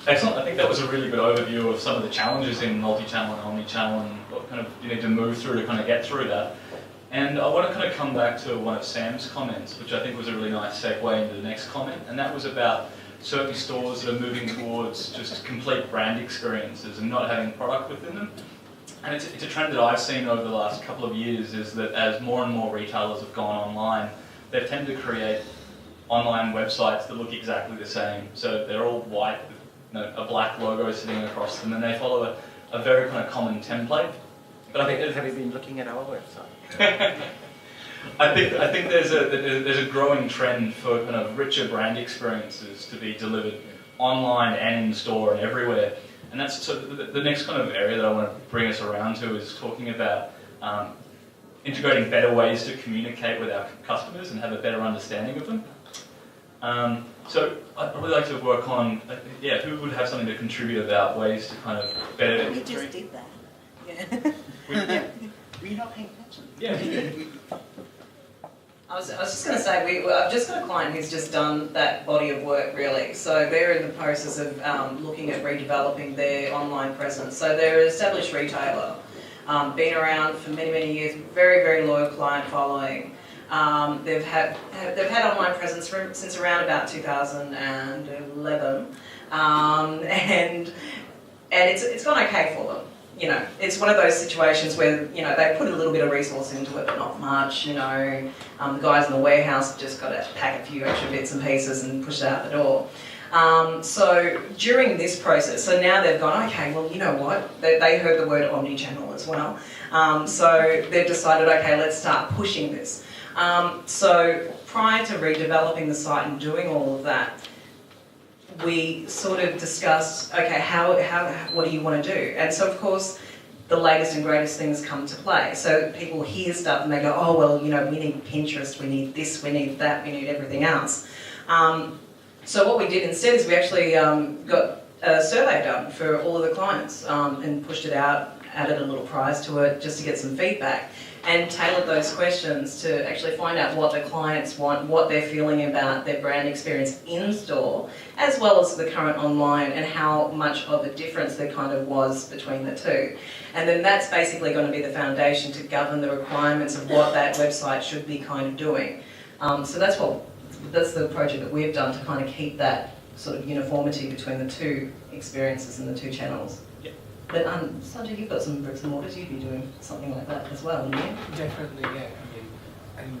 Excellent. I think that was a really good overview of some of the challenges in multi-channel and omni-channel and what kind of you need to move through to kind of get through that. And I want to kind of come back to one of Sam's comments, which I think was a really nice segue into the next comment, and that was about certain stores that are moving towards just complete brand experiences and not having product within them. And it's a trend that I've seen over the last couple of years, is that as more and more retailers have gone online, they've tended to create online websites that look exactly the same. So they're all white with a black logo sitting across them, and they follow a very kind of common template. But I think have you been looking at our website? I think there's a growing trend for kind of richer brand experiences to be delivered online and in store and everywhere. And that's so the next kind of area that I want to bring us around to is talking about integrating better ways to communicate with our customers and have a better understanding of them. So I'd really like to work on, who would have something to contribute about ways to kind of better... We just did that. Yeah. Were you not paying attention? Yeah. I was just going to say, I've just got a client who's just done that body of work, really. So they're in the process of looking at redeveloping their online presence. So they're an established retailer, been around for many, many years, very, very loyal client following. They've had online presence since around about 2011, and it's gone okay for them. You know, it's one of those situations where, you know, they put a little bit of resource into it, but not much, you know. The guys in the warehouse have just got to pack a few extra bits and pieces and push it out the door. So during this process, so now they've gone, okay, well, you know what? They heard the word omni-channel as well. So they've decided, okay, let's start pushing this. So prior to redeveloping the site and doing all of that, we sort of discussed, okay, what do you want to do? And so, of course, the latest and greatest things come to play. So people hear stuff and they go, oh, well, you know, we need Pinterest, we need this, we need that, we need everything else. So what we did instead is we actually got a survey done for all of the clients and pushed it out, added a little prize to it just to get some feedback, and tailored those questions to actually find out what the clients want, what they're feeling about their brand experience in store, as well as the current online, and how much of a difference there kind of was between the two. And then that's basically going to be the foundation to govern the requirements of what that website should be kind of doing. So that's the project that we've done to kind of keep that sort of uniformity between the two experiences and the two channels. But Sanjay, you've got some bricks and mortars, you'd be doing something like that as well, wouldn't you? Definitely, yeah. I mean,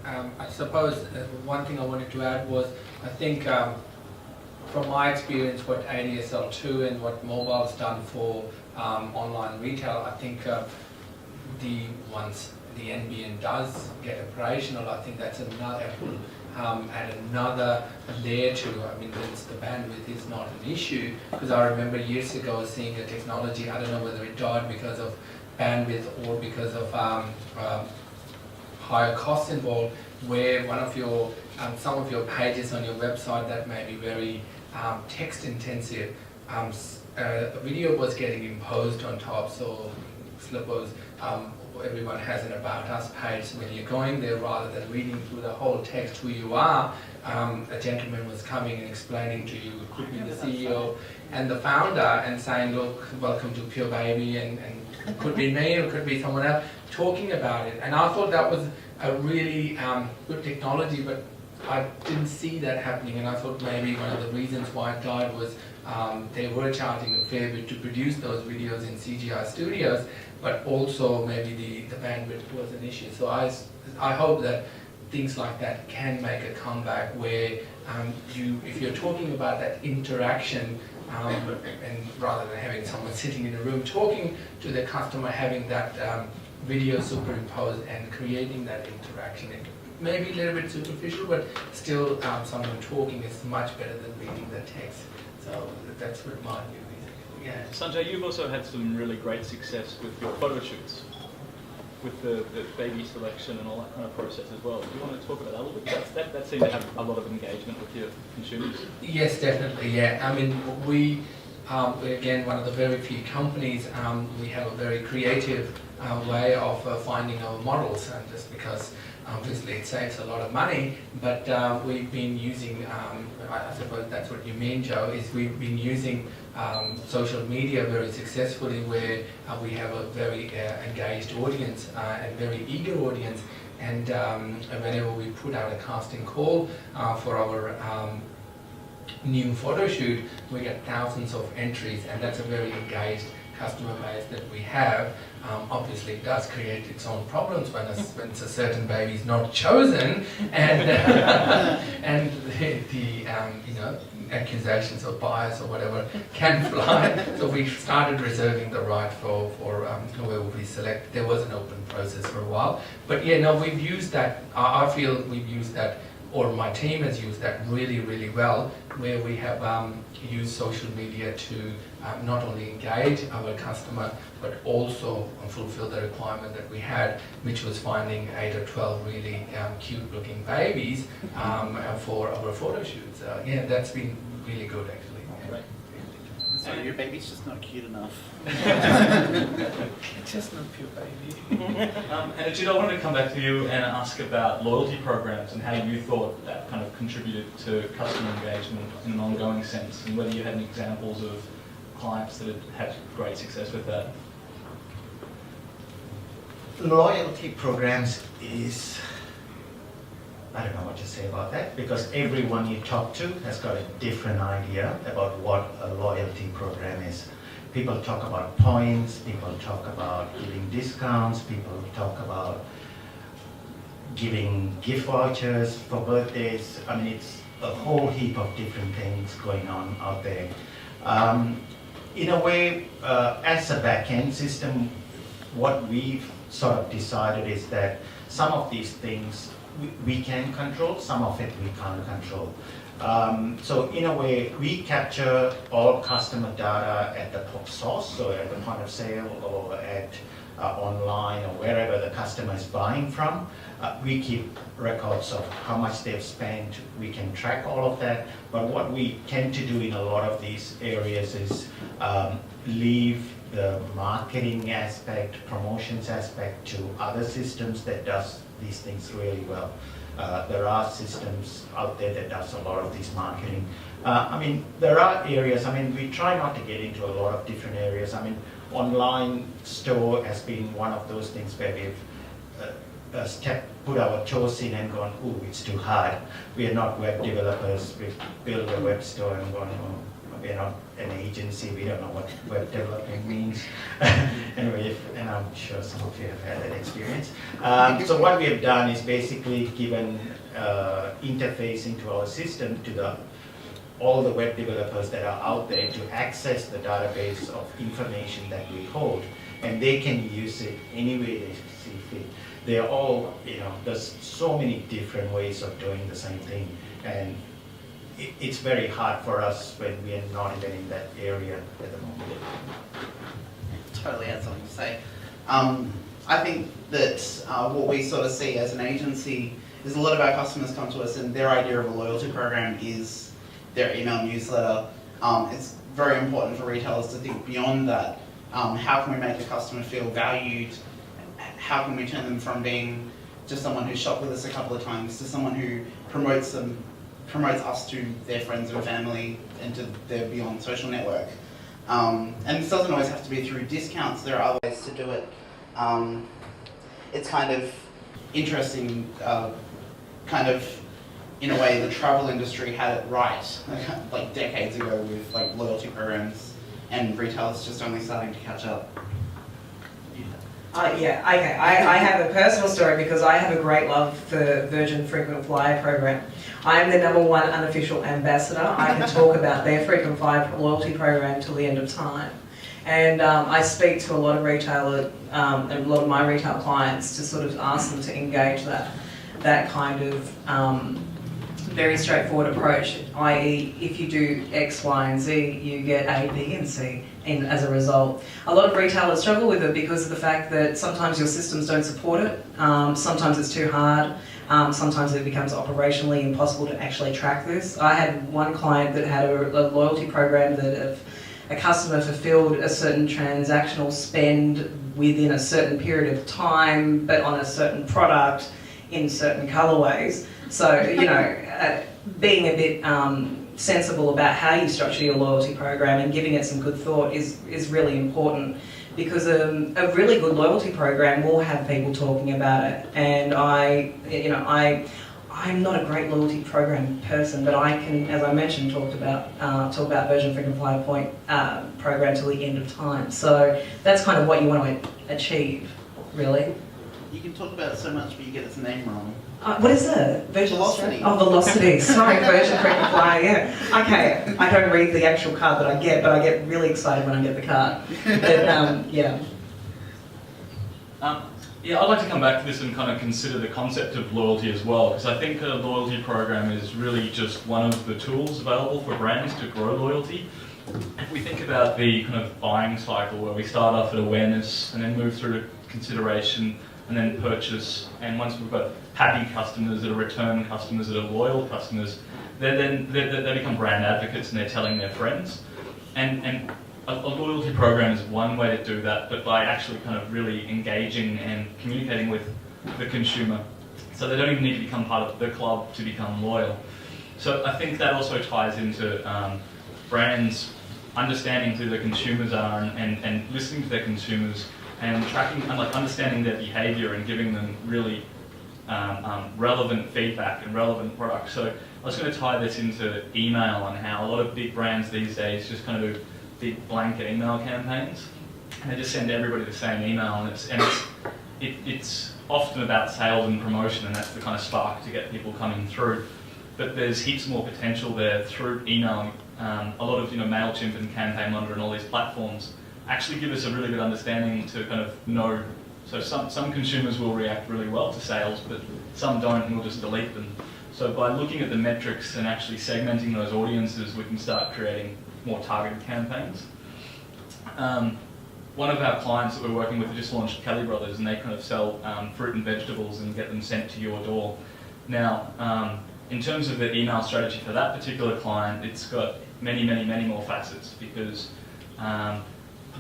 and I suppose one thing I wanted to add was, I think from my experience, what ADSL2 and what mobile's done for online retail, I think once the NBN does get operational, I think that's another add another layer to. I mean, the bandwidth is not an issue, because I remember years ago seeing a technology, I don't know whether it died because of bandwidth or because of higher costs involved, where one of your some of your pages on your website that may be very text intensive, a video was getting imposed on top. So suppose everyone has an About Us page, so when you're going there, rather than reading through the whole text who you are, a gentleman was coming and explaining to you, it could be the CEO and the founder, and saying, look, welcome to Pure Baby, and it could be me or it could be someone else, talking about it. And I thought that was a really good technology, but I didn't see that happening, and I thought maybe one of the reasons why it died was they were charging a fair bit to produce those videos in CGI studios, but also maybe the bandwidth was an issue. So I hope that things like that can make a comeback, where if you're talking about that interaction, and rather than having someone sitting in a room talking to the customer, having that video superimposed and creating that interaction. It may be a little bit superficial, but still someone talking is much better than reading the text. So that's what my view is. Yeah. Sanjay, you've also had some really great success with your photo shoots, with the baby selection and all that kind of process as well. Do you want to talk about that a little bit? That seemed to have a lot of engagement with your consumers. Yes, definitely, yeah. I mean, we're again, one of the very few companies, we have a very creative way of finding our models, and just because Obviously, it saves a lot of money, but we've been using, I suppose that's what you mean, Joe, is we've been using social media very successfully, where we have a very engaged audience and very eager audience, and whenever we put out a casting call for our new photo shoot, we get thousands of entries, and that's a very engaged customer base that we have. Obviously, it does create its own problems when a certain baby is not chosen, and and the accusations of bias or whatever can fly. So we started reserving the right for whoever we select. There was an open process for a while, but yeah, no, we've used that. I feel we've used that, or my team has used that really well, where we have used social media to not only engage our customer, but also fulfill the requirement that we had, which was finding 8 or 12 really cute looking babies for our photo shoots. Yeah, that's been really good actually. Right. So your baby's just not cute enough. Just not pure baby. And Ajit, I wanted to come back to you and ask about loyalty programs and how you thought that kind of contributed to customer engagement in an ongoing sense, and whether you had any examples of clients that had great success with that. Loyalty programs is, I don't know what to say about that, because everyone you talk to has got a different idea about what a loyalty program is. People talk about points, people talk about giving discounts, people talk about giving gift vouchers for birthdays. I mean, it's a whole heap of different things going on out there. In a way, as a back-end system, what we've sort of decided is that some of these things we can control, some of it we can't control. So in a way, we capture all customer data at the top source, so at the point of sale or at online or wherever the customer is buying from. We keep records of how much they've spent. We can track all of that. But what we tend to do in a lot of these areas is leave the marketing aspect, promotions aspect to other systems that does these things really well. There are systems out there that does a lot of this marketing. I mean, there are areas, I mean, we try not to get into a lot of different areas. I mean, online store has been one of those things where we've put our toes in and gone, ooh, it's too hard. We are not web developers. We've built a web store and gone, oh, we're not an agency. We don't know what web developing means. Anyway, and I'm sure some of you have had that experience. So what we have done is basically given interface into our system to all the web developers that are out there to access the database of information that we hold, and they can use it any way they see fit. They're all, there's so many different ways of doing the same thing, and it's very hard for us when we are not even in that area at the moment. Totally had something to say. I think that what we sort of see as an agency is a lot of our customers come to us and their idea of a loyalty program is their email newsletter. It's very important for retailers to think beyond that. How can we make a customer feel valued? How can we turn them from being just someone who shopped with us a couple of times to someone who promotes us to their friends and family and to their beyond social network? And this doesn't always have to be through discounts. There are other ways to do it. It's kind of interesting, in a way, the travel industry had it right, like decades ago with like loyalty programs, and retailers just only starting to catch up. Yeah, okay. I have a personal story because I have a great love for Virgin Frequent Flyer program. I am the #1 unofficial ambassador. I can talk about their frequent flyer loyalty program till the end of time. And I speak to a lot of retailers, and a lot of my retail clients to sort of ask them to engage that kind of very straightforward approach, i.e. if you do X, Y and Z, you get A, B and C as a result. A lot of retailers struggle with it because of the fact that sometimes your systems don't support it, sometimes it's too hard, sometimes it becomes operationally impossible to actually track this. I had one client that had a loyalty program that if a customer fulfilled a certain transactional spend within a certain period of time, but on a certain product, in certain colourways. So, being a bit sensible about how you structure your loyalty program and giving it some good thought is really important, because a really good loyalty program will have people talking about it. And I'm not a great loyalty program person, but I can, as I mentioned, talk about version frequent flyer point program till the end of time. So that's kind of what you want to achieve, really. You can talk about it so much, but you get its name wrong. What is it? Version Velocity. Oh, velocity. Sorry, version frequent flyer. Yeah. Okay. I don't read the actual card that I get really excited when I get the card. But yeah. Yeah, I'd like to come back to this and kind of consider the concept of loyalty as well, because I think a loyalty program is really just one of the tools available for brands to grow loyalty. If we think about the kind of buying cycle where we start off at awareness and then move through to consideration and then purchase, and once we've got happy customers that are return customers, that are loyal customers, they become brand advocates and they're telling their friends. And a loyalty program is one way to do that, but by actually kind of really engaging and communicating with the consumer. So they don't even need to become part of the club to become loyal. So I think that also ties into brands understanding who their consumers are and listening to their consumers and tracking and understanding their behaviour and giving them really relevant feedback and relevant products. So I was going to tie this into email and how a lot of big brands these days just kind of do big blanket email campaigns, and they just send everybody the same email, and it's often about sales and promotion, and that's the kind of spark to get people coming through. But there's heaps more potential there through emailing. A lot of MailChimp and Campaign Monitor and all these platforms actually give us a really good understanding to kind of know. So some consumers will react really well to sales, but some don't, and we'll just delete them. So by looking at the metrics and actually segmenting those audiences, we can start creating more targeted campaigns. One of our clients that we're working with just launched Kelly Brothers, and they kind of sell fruit and vegetables and get them sent to your door. Now, in terms of the email strategy for that particular client, it's got many more facets, because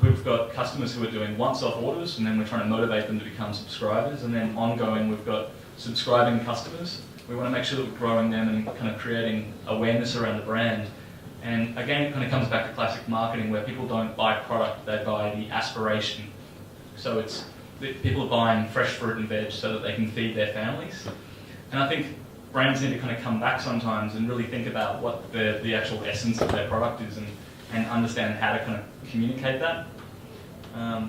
we've got customers who are doing once-off orders, and then we're trying to motivate them to become subscribers, and then ongoing we've got subscribing customers. We want to make sure that we're growing them and kind of creating awareness around the brand. And again, it kind of comes back to classic marketing, where people don't buy product, they buy the aspiration. So it's people are buying fresh fruit and veg so that they can feed their families. And I think brands need to kind of come back sometimes and really think about what the actual essence of their product is, and understand how to kind of communicate that. I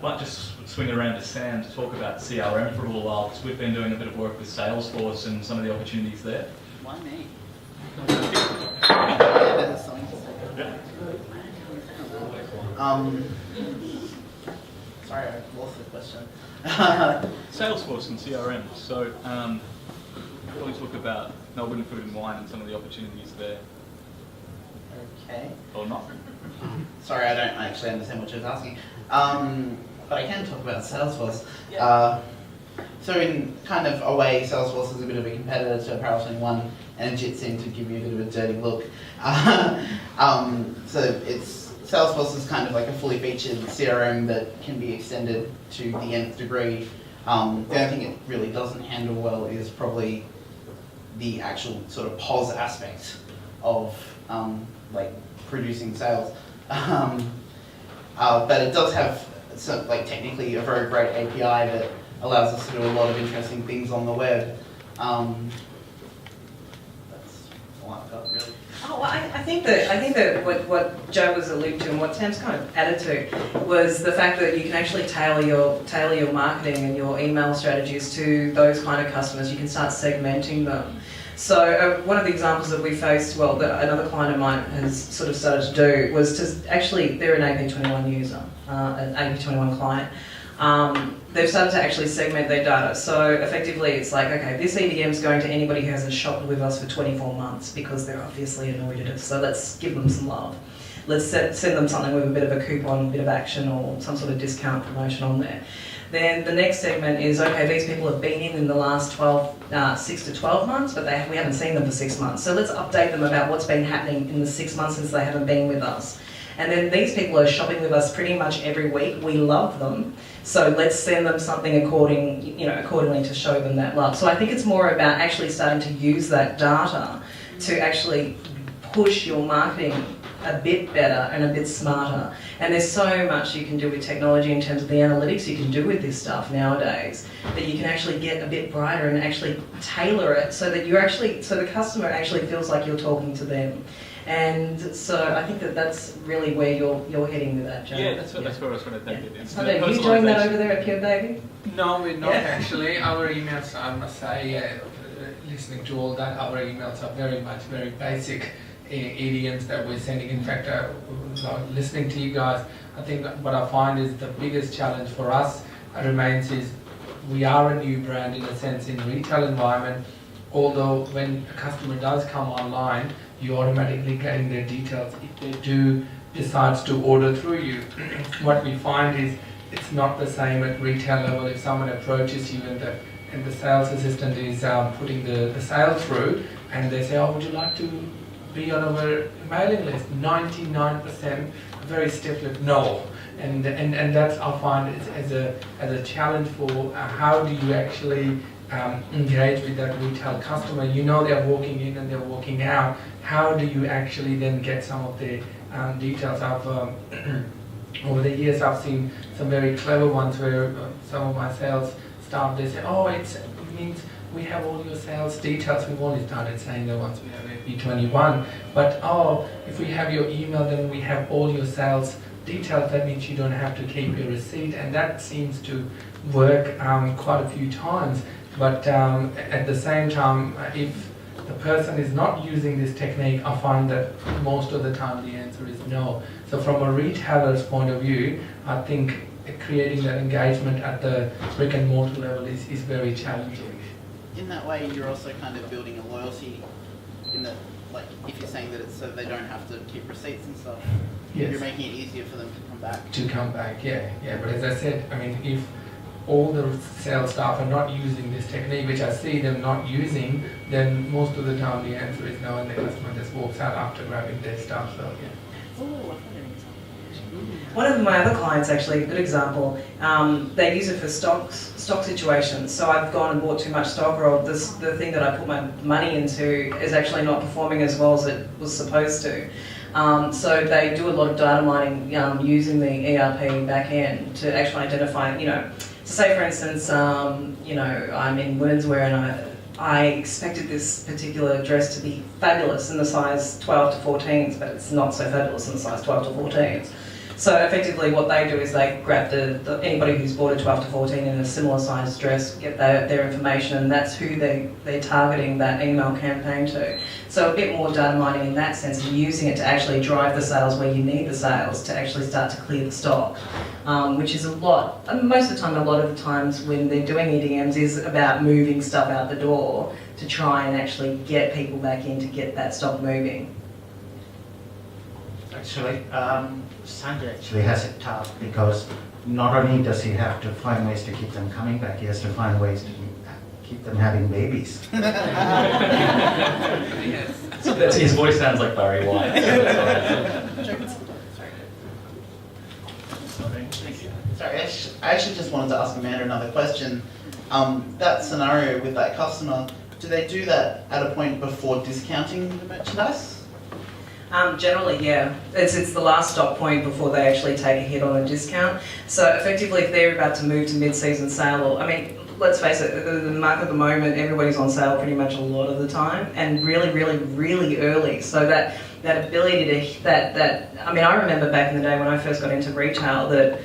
might just swing it around to Sam to talk about CRM for a little while, because we've been doing a bit of work with Salesforce and some of the opportunities there. Why me? Yeah, there's something to say. Sorry, I lost the question. Salesforce and CRM. So we'll talk about Melbourne Food and Wine and some of the opportunities there. Okay. Or not. Sorry, I don't actually understand what you're asking. But I can talk about Salesforce. Yeah. So in kind of a way, Salesforce is a bit of a competitor to Apparel 21, and Jitsim to give you a bit of a dirty look. So Salesforce is kind of like a fully featured CRM that can be extended to the nth degree. The only thing it really doesn't handle well is probably the actual sort of POS aspect of producing sales. But it does have technically a very great API that allows us to do a lot of interesting things on the web. That's all I've got, really. Oh, well, I think that what Joe was alluding to and what Sam's kind of added to was the fact that you can actually tailor your marketing and your email strategies to those kind of customers. You can start segmenting them. So one of the examples that we faced, that another client of mine has sort of started to do, was to actually, they're an AP21 user, an AP21 client. They've started to actually segment their data. So effectively it's like, okay, this EDM is going to anybody who hasn't shopped with us for 24 months because they're obviously annoyed at us. So let's give them some love. Let's send them something with a bit of a coupon, a bit of action, or some sort of discount promotion on there. Then the next segment is, okay, these people have been in the last 6 to 12 months, but we haven't seen them for 6 months. So let's update them about what's been happening in the 6 months since they haven't been with us. And then these people are shopping with us pretty much every week. We love them. So let's send them something accordingly to show them that love. So I think it's more about actually starting to use that data to actually push your marketing a bit better and a bit smarter. And there's so much you can do with technology in terms of the analytics you can do with this stuff nowadays, that you can actually get a bit brighter and actually tailor it so that so the customer actually feels like you're talking to them. And so I think that's really where you're heading with that, Joe. Yeah, that's where I was going to take it. So are you doing that over there at Pure Baby? No, we're not actually. Our emails, I must say, listening to all that, our emails are very basic idioms that we're sending. In fact, listening to you guys, I think what I find is the biggest challenge for us remains is we are a new brand in a sense in retail environment, although when a customer does come online, you're automatically getting their details if they do decide to order through you. What we find is it's not the same at retail level. If someone approaches you and the sales assistant is putting the sale through and they say, oh, would you like to be on our mailing list? 99% very stiff no. And that's I find as a challenge for how do you actually engage with that retail customer. You know they're walking in and they're walking out. How do you actually then get some of the details? Over the years I've seen some very clever ones where some of my sales staff, they say, oh, it means we have all your sales details. We've only started saying that once we have FB21, but oh, if we have your email, then we have all your sales details. That means you don't have to keep your receipt, and that seems to work quite a few times. But at the same time, if the person is not using this technique, I find that most of the time the answer is no. So from a retailer's point of view, I think creating that engagement at the brick and mortar level is very challenging. In that way, you're also kind of building a loyalty in that, like, if you're saying that it's so they don't have to keep receipts and stuff, Yes. you're making it easier for them to come back. To come back, yeah. But as I said, I mean, if all the sales staff are not using this technique, which I see them not using, then most of the time the answer is no, and the customer just walks out after grabbing their stuff. So yeah. One of my other clients, actually, a good example, they use it for stock situations. So I've gone and bought too much stock, or the thing that I put my money into is actually not performing as well as it was supposed to. So they do a lot of data mining using the ERP back end to actually identify, so say for instance, I'm in women's wear and I expected this particular dress to be fabulous in the size 12 to 14s, but it's not so fabulous in the size 12 to 14s. So effectively what they do is they grab anybody who's bought a 12 to 14 in a similar size dress, get their information, and that's who they're targeting that email campaign to. So a bit more data mining in that sense, and using it to actually drive the sales where you need the sales to actually start to clear the stock, which is a lot. Most of the time, a lot of the times when they're doing EDMs is about moving stuff out the door to try and actually get people back in to get that stock moving. Actually, Sanjay actually has it tough because not only does he have to find ways to keep them coming back, he has to find ways to keep them having babies. Yes. So his voice sounds like Barry White. Sorry, I actually just wanted to ask Amanda another question. That scenario with that customer, do they do that at a point before discounting the merchandise? Generally, yeah. It's the last stop point before they actually take a hit on a discount. So effectively, if they're about to move to mid-season sale, let's face it, the market at the moment, everybody's on sale pretty much a lot of the time, and really, really, really early. So that ability to, I remember back in the day when I first got into retail that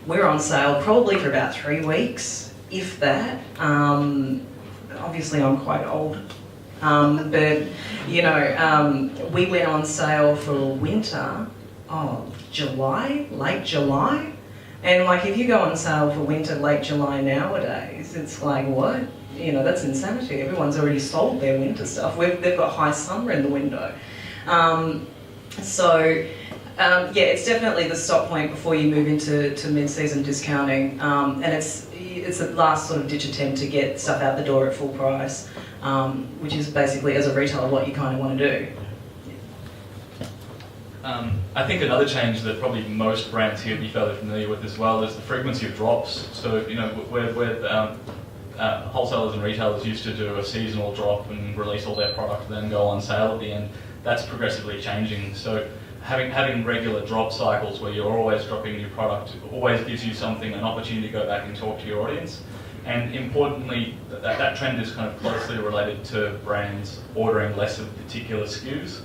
we were on sale probably for about 3 weeks, if that. Obviously, I'm quite old. But we went on sale for winter, late July. And if you go on sale for winter, late July nowadays, it's like, what? That's insanity. Everyone's already sold their winter stuff. They've got high summer in the window. It's definitely the stop point before you move into mid-season discounting. And it's a last sort of ditch attempt to get stuff out the door at full price. Which is basically, as a retailer, what you kind of want to do. I think another change that probably most brands here would be fairly familiar with as well is the frequency of drops. So, you know, where wholesalers and retailers used to do a seasonal drop and release all their product, then go on sale at the end, that's progressively changing. So having regular drop cycles where you're always dropping new product always gives you something, an opportunity to go back and talk to your audience. And importantly, that trend is kind of closely related to brands ordering less of particular SKUs.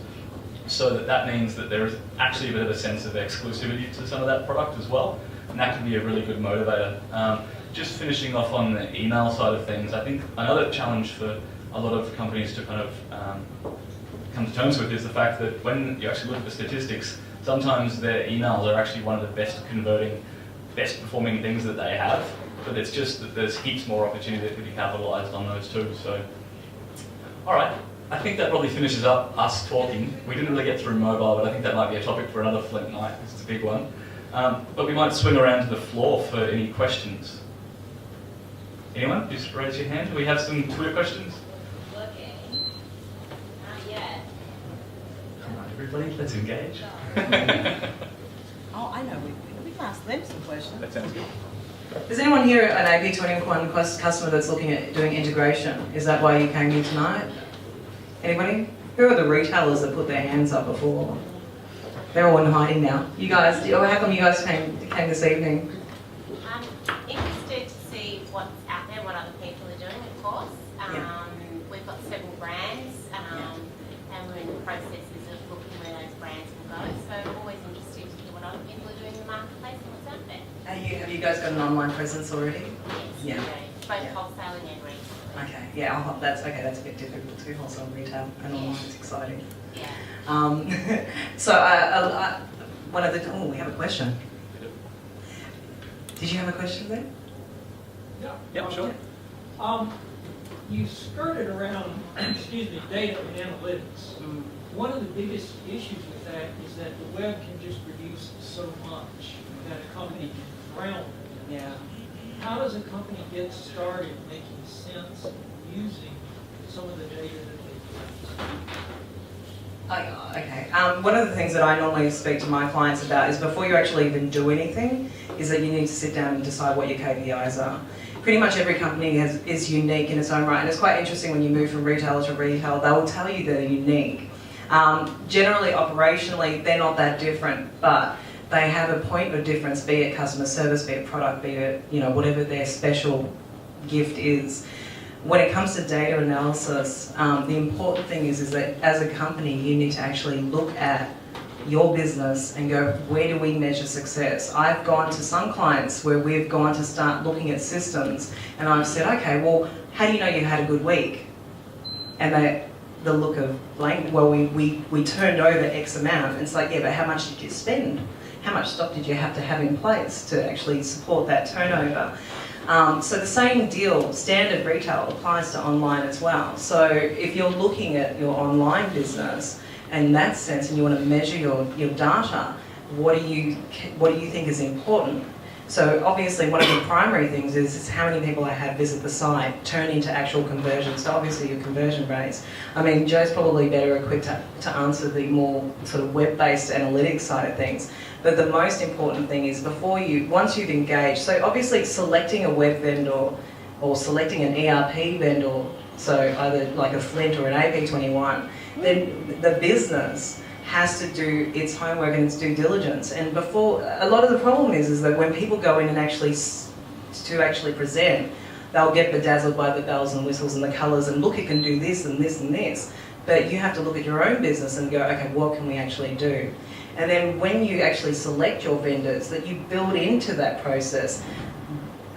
So that means that there is actually a bit of a sense of exclusivity to some of that product as well. And that can be a really good motivator. Just finishing off on the email side of things, I think another challenge for a lot of companies to kind of come to terms with is the fact that when you actually look at the statistics, sometimes their emails are actually one of the best converting, best performing things that they have. But it's just that there's heaps more opportunity that could be capitalised on those too. So, all right. I think that probably finishes up us talking. We didn't really get through mobile, but I think that might be a topic for another Flint night, because it's a big one. But we might swing around to the floor for any questions. Anyone? Just raise your hand. Do we have some Twitter questions? Looking. Not yet. Come on, everybody, let's engage. Oh, I know. We can ask them some questions. That sounds good. Is anyone here an AP21 customer that's looking at doing integration? Is that why you came here tonight? Anybody? Who are the retailers that put their hands up before? They're all in hiding now. You guys, how come you guys came this evening? I'm interested to see what's out there, what other people are doing, of course. We've got several brands, and we're in the processes of looking where those brands will go. So I'm always interested to hear what other people are doing in the marketplace and what's out there. Have you guys got an online presence already? Yes, Yeah. both wholesaling and retail. Okay, yeah, that's okay. That's a bit difficult too. Wholesale, retail, and online. It's exciting. Yeah. So one of the we have a question. Did you have a question there? Yeah, sure. You skirted around, data and analytics. One of the biggest issues with that is that the web can just produce so much that a company can drown in. Yeah. How does a company get started making sense of using some of the data that they collect? Okay. One of the things that I normally speak to my clients about is before you actually even do anything, is that you need to sit down and decide what your KPIs are. Pretty much every company is unique in its own right, and it's quite interesting when you move from retail to retail, they will tell you they're unique. Generally, operationally, they're not that different, but they have a point of difference, be it customer service, be it product, be it, whatever their special gift is. When it comes to data analysis, the important thing is that as a company, you need to actually look at your business and go, where do we measure success? I've gone to some clients where we've gone to start looking at systems, and I've said, okay, well, how do you know you had a good week? And the look of blank, well, we turned over X amount. And it's like, yeah, but how much did you spend? How much stock did you have to have in place to actually support that turnover? So the same deal, standard retail, applies to online as well. So if you're looking at your online business in that sense and you want to measure your data, what do you think is important? So obviously one of the primary things is how many people I have visit the site, turn into actual conversions. So obviously your conversion rates. I mean, Joe's probably better equipped to answer the more sort of web-based analytics side of things. But the most important thing is once you've engaged, so obviously selecting a web vendor or selecting an ERP vendor, so either like a Flint or an AP21, then the business has to do its homework and its due diligence. And a lot of the problem is that when people go in and actually present, they'll get bedazzled by the bells and whistles and the colours and look, it can do this and this and this. But you have to look at your own business and go, okay, what can we actually do? And then when you actually select your vendors, that you build into that process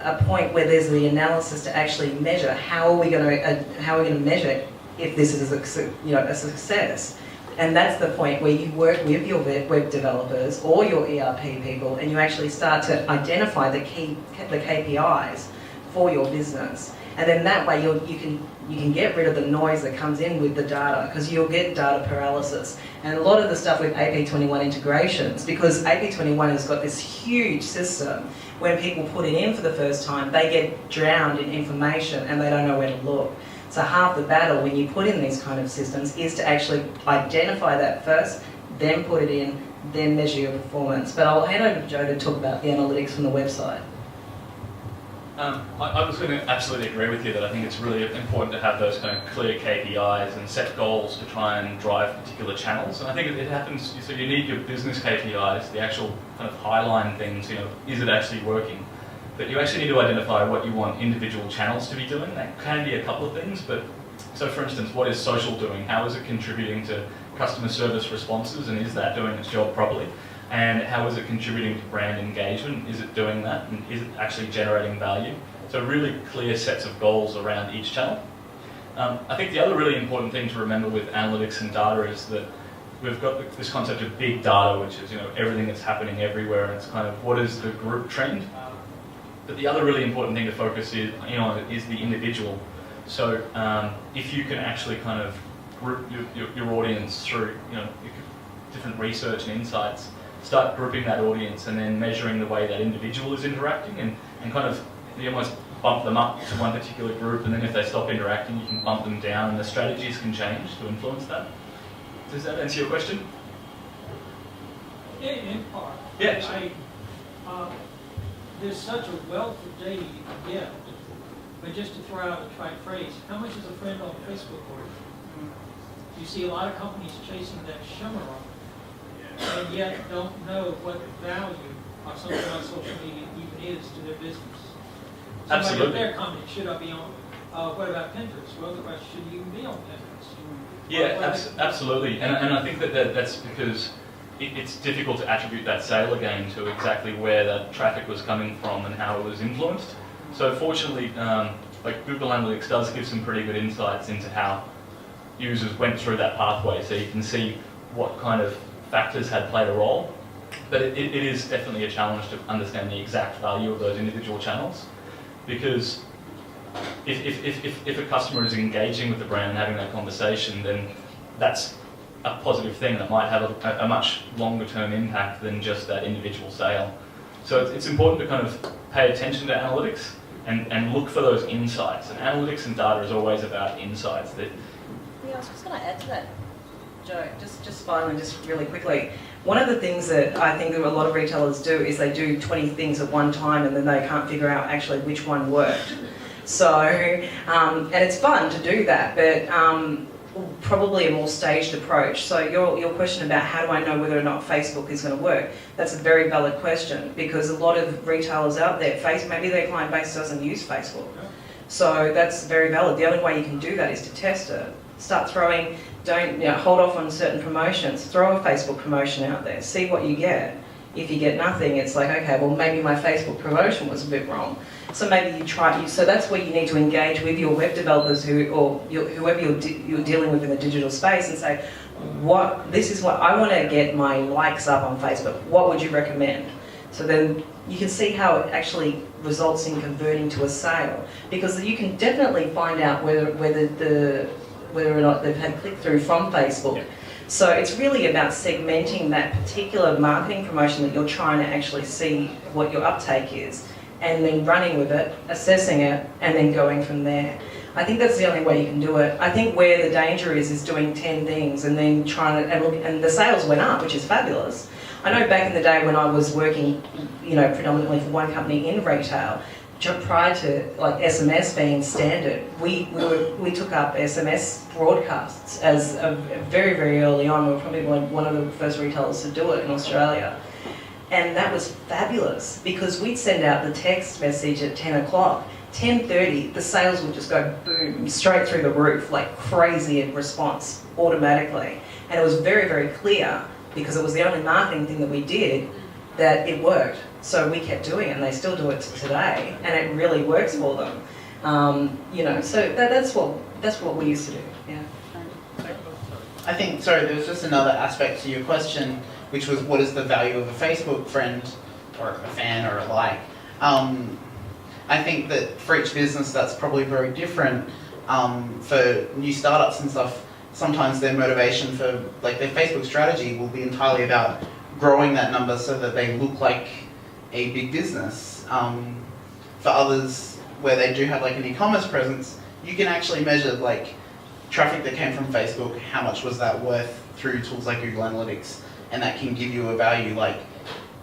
a point where there's the analysis to actually measure how are we going to measure if this is a success. And that's the point where you work with your web developers or your ERP people, and you actually start to identify the KPIs for your business. And then that way you can get rid of the noise that comes in with the data, because you'll get data paralysis. And a lot of the stuff with AP21 integrations, because AP21 has got this huge system, when people put it in for the first time, they get drowned in information and they don't know where to look. So half the battle when you put in these kind of systems is to actually identify that first, then put it in, then measure your performance. But I'll hand over to Joe to talk about the analytics from the website. I was going to absolutely agree with you that I think it's really important to have those kind of clear KPIs and set goals to try and drive particular channels. And I think it happens, so you need your business KPIs, the actual kind of highline things, is it actually working? But you actually need to identify what you want individual channels to be doing. That can be a couple of things, but so for instance, what is social doing? How is it contributing to customer service responses, and is that doing its job properly? And how is it contributing to brand engagement? Is it doing that? And is it actually generating value? So really clear sets of goals around each channel. I think the other really important thing to remember with analytics and data is that we've got this concept of big data, which is everything that's happening everywhere, and it's kind of what is the group trend. But the other really important thing to focus on is the individual. So if you can actually kind of group your audience through different research and insights, start grouping that audience and then measuring the way that individual is interacting, and kind of you almost bump them up to one particular group, and then if they stop interacting you can bump them down, and the strategies can change to influence that. Does that answer your question? Yeah, in part. Yeah. There's such a wealth of data you can get, but just to throw out a trite phrase, how much is a friend on Facebook worth? You see a lot of companies chasing that shimmer and yet don't know what the value of something on social media even is to their business. Somebody Absolutely. up there commented, should I be on, what about Pinterest? Well, the question, should you even be on Pinterest? Yeah, absolutely. And I think that's because it's difficult to attribute that sale again to exactly where that traffic was coming from and how it was influenced. So fortunately, like Google Analytics does give some pretty good insights into how users went through that pathway, so you can see what kind of factors had played a role. But it is definitely a challenge to understand the exact value of those individual channels, because if a customer is engaging with the brand and having that conversation, then that's a positive thing that might have a much longer term impact than just that individual sale. So it's important to kind of pay attention to analytics and look for those insights. And analytics and data is always about insights. Yeah, I was just going to add to that, Joe, just finally, just really quickly. One of the things that I think that a lot of retailers do is they do 20 things at one time and then they can't figure out actually which one worked. So, and it's fun to do that, but probably a more staged approach. So your question about how do I know whether or not Facebook is going to work, that's a very valid question, because a lot of retailers out there, maybe their client base doesn't use Facebook. So that's very valid. The only way you can do that is to test it. Start throwing, hold off on certain promotions, throw a Facebook promotion out there, see what you get. If you get nothing, it's like, okay, well maybe my Facebook promotion was a bit wrong. So maybe you try, so that's where you need to engage with your web developers whoever you're dealing with in the digital space and say, this is what, I want to get my likes up on Facebook, what would you recommend? So then you can see how it actually results in converting to a sale, because you can definitely find out whether or not they've had click-through from Facebook. Yeah. So it's really about segmenting that particular marketing promotion that you're trying to actually see what your uptake is, and then running with it, assessing it, and then going from there. I think that's the only way you can do it. I think where the danger is doing 10 things and then trying to, and the sales went up, which is fabulous. I know back in the day when I was working, predominantly for one company in retail, prior to like SMS being standard, we took up SMS broadcasts as very, very early on. We were probably one of the first retailers to do it in Australia. And that was fabulous, because we'd send out the text message at 10 o'clock. 10:30, the sales would just go boom, straight through the roof, like crazy in response, automatically. And it was very, very clear, because it was the only marketing thing that we did, that it worked. So we kept doing it, and they still do it today, and it really works for them. So that's what we used to do. Yeah. I think, sorry, there was just another aspect to your question, which was what is the value of a Facebook friend or a fan or a like. I think that for each business that's probably very different. For new startups and stuff, sometimes their motivation for like their Facebook strategy will be entirely about growing that number so that they look like a big business. For others, where they do have like an e-commerce presence, you can actually measure like traffic that came from Facebook, how much was that worth through tools like Google Analytics, and that can give you a value. Like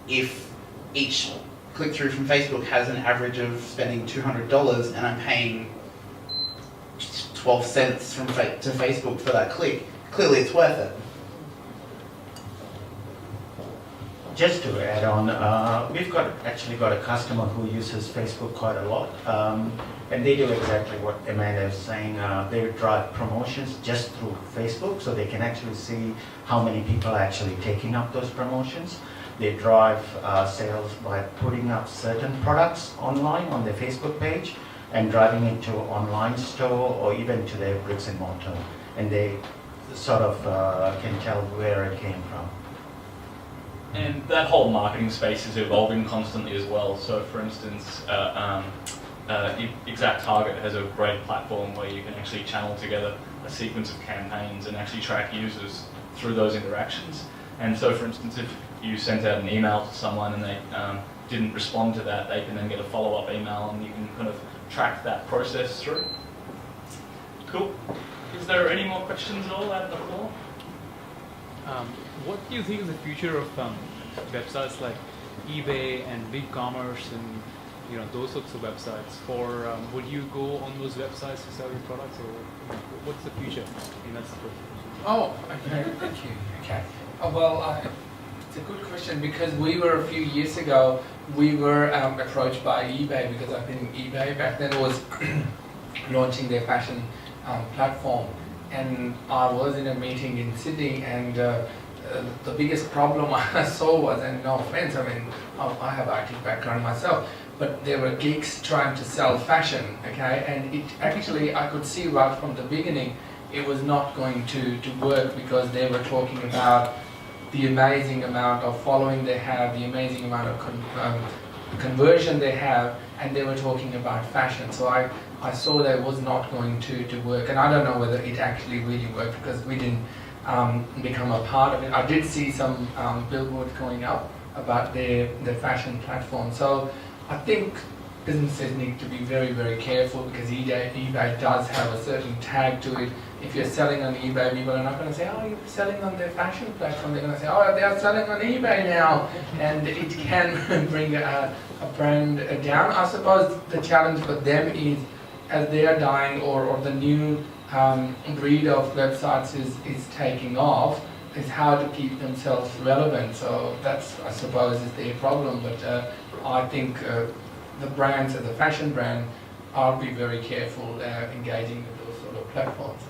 if each click-through from Facebook has an average of spending $200 and I'm paying 12 cents to Facebook for that click, clearly it's worth it. Just to add on, we've actually got a customer who uses Facebook quite a lot, and they do exactly what Amanda is saying. They drive promotions just through Facebook, so they can actually see how many people are actually taking up those promotions. They drive sales by putting up certain products online on their Facebook page and driving it to online store or even to their bricks and mortar, and they sort of can tell where it came from. And that whole marketing space is evolving constantly as well. So for instance, Exact Target has a great platform where you can actually channel together a sequence of campaigns and actually track users through those interactions. And so for instance, if you sent out an email to someone and they didn't respond to that, they can then get a follow-up email and you can kind of track that process through. Cool. Is there any more questions at all out of the floor? What do you think is the future of websites like eBay and BigCommerce and those sorts of websites? For would you go on those websites to sell your products, or what's the future? That's the question. Oh, okay, thank you. Okay. Well, it's a good question because a few years ago, we were approached by eBay because I think eBay back then was launching their fashion platform. And I was in a meeting in Sydney, and the biggest problem I saw was, and no offense, I mean, I have an IT background myself, but there were geeks trying to sell fashion, okay? And it actually, I could see right from the beginning, it was not going to work because they were talking about the amazing amount of following they have, the amazing amount of conversion they have, and they were talking about fashion. So I saw that it was not going to work, and I don't know whether it actually really worked because we didn't become a part of it. I did see some billboards going up about their fashion platform. So I think businesses need to be very, very careful because eBay does have a certain tag to it. If you're selling on eBay, people are not going to say, oh, you're selling on their fashion platform. They're going to say, oh, they are selling on eBay now. And it can bring a brand down. I suppose the challenge for them is, as they are dying or the new breed of websites is taking off, is how to keep themselves relevant. So that's, I suppose, is their problem. But I think the brands, the fashion brand, I'll be very careful engaging with those sort of platforms.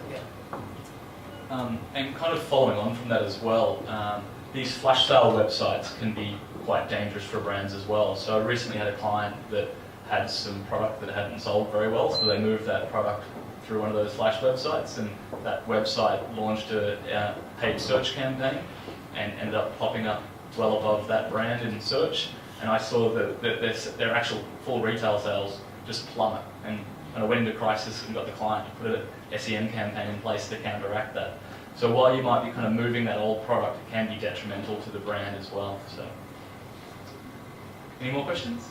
And kind of following on from that as well, these flash sale websites can be quite dangerous for brands as well. So I recently had a client that had some product that hadn't sold very well, so they moved that product through one of those flash websites, and that website launched a paid search campaign and ended up popping up well above that brand in search. And I saw that their actual full retail sales just plummet, and kind of went into crisis and got the client to put a SEM campaign in place to counteract that. So while you might be kind of moving that old product, it can be detrimental to the brand as well. So, any more questions?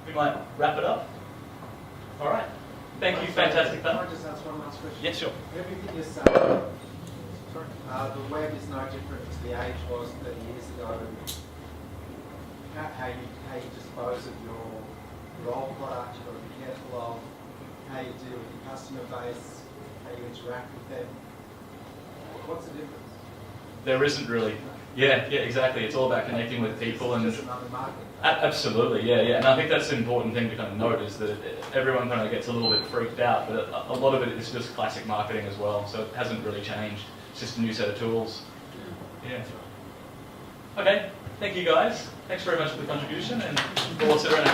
We might wrap it up. All right. Thank you. Fantastic. Can I just ask one last question? Yes, sure. Everything you say, the web is no different to the age was 30 years ago. How you dispose of your old product, you've got to be careful of how you deal with your customer base, how you interact with them. What's the difference? There isn't really. Yeah, exactly. It's all about connecting with people and just another market. Absolutely, yeah. And I think that's an important thing to kind of note is that everyone kind of gets a little bit freaked out, but a lot of it is just classic marketing as well. So it hasn't really changed. It's just a new set of tools. Yeah. Okay. Thank you guys. Thanks very much for the contribution, and we'll sit around.